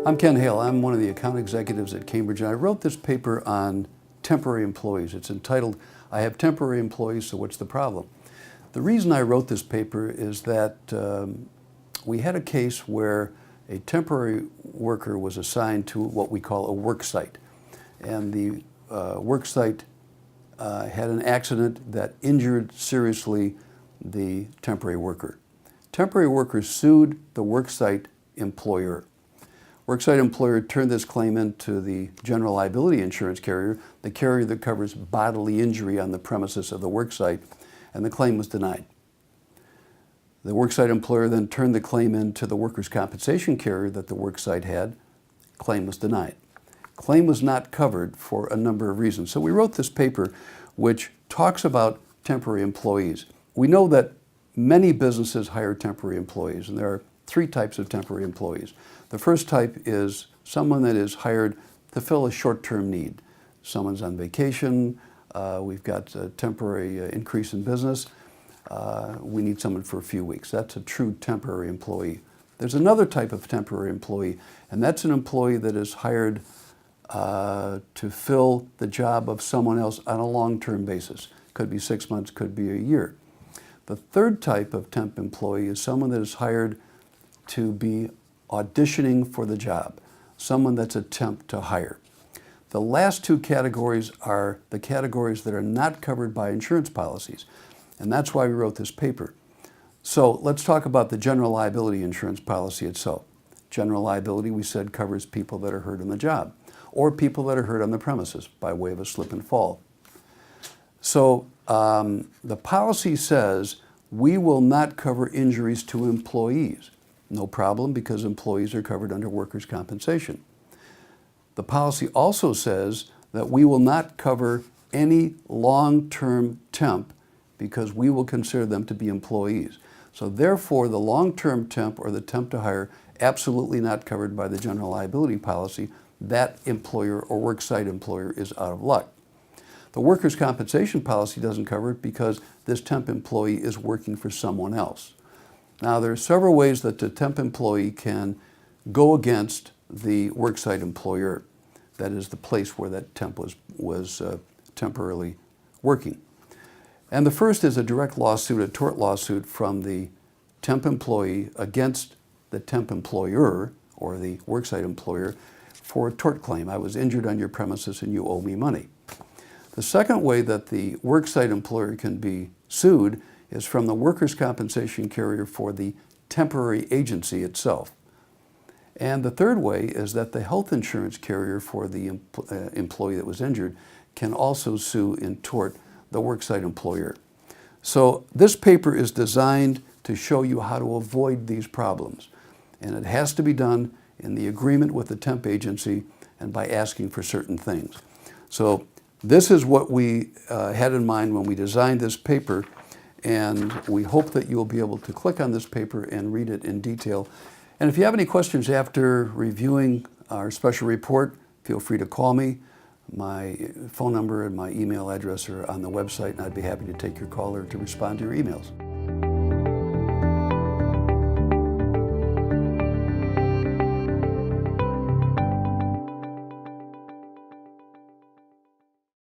I'm Ken Hale. I'm one of the account executives at Cambridge, and I wrote this paper on temporary employees. It's entitled, "I Have Temporary Employees, So What's the Problem?" The reason I wrote this paper is that we had a case where a temporary worker was assigned to what we call a work site. And the work site had an accident that injured seriously the temporary worker. Temporary worker sued the work site employer. Worksite employer turned this claim into the general liability insurance carrier, the carrier that covers bodily injury on the premises of the worksite, and the claim was denied. The worksite employer then turned the claim into the workers' compensation carrier that the worksite had. Claim was denied. Claim was not covered for a number of reasons. So we wrote this paper which talks about temporary employees. We know that many businesses hire temporary employees, and there are three types of temporary employees. The first type is someone that is hired to fill a short-term need. Someone's on vacation, we've got a temporary increase in business, we need someone for a few weeks. That's a true temporary employee. There's another type of temporary employee, and that's an employee that is hired to fill the job of someone else on a long-term basis. Could be 6 months, could be a year. The third type of temp employee is someone that is hired to be auditioning for the job, someone that's a temp to hire. The last two categories are the categories that are not covered by insurance policies, and that's why we wrote this paper. So let's talk about the general liability insurance policy itself. General liability, we said, covers people that are hurt on the job or people that are hurt on the premises by way of a slip and fall. So the policy says we will not cover injuries to employees. No problem, because employees are covered under workers' compensation. The policy also says that we will not cover any long-term temp because we will consider them to be employees. So therefore, the long-term temp or the temp to hire, absolutely not covered by the general liability policy. That employer or worksite employer is out of luck. The workers' compensation policy doesn't cover it because this temp employee is working for someone else. Now, there are several ways that the temp employee can go against the worksite employer, that is the place where that temp was temporarily working. And the first is a direct lawsuit, a tort lawsuit from the temp employee against the temp employer or the worksite employer for a tort claim. I was injured on your premises and you owe me money. The second way that the worksite employer can be sued is from the workers' compensation carrier for the temporary agency itself. And the third way is that the health insurance carrier for the employee that was injured can also sue in tort the worksite employer. So this paper is designed to show you how to avoid these problems. And it has to be done in the agreement with the temp agency and by asking for certain things. So this is what we had in mind when we designed this paper, and we hope that you'll be able to click on this paper and read it in detail. And if you have any questions after reviewing our special report, feel free to call me. My phone number and my email address are on the website, and I'd be happy to take your call or to respond to your emails.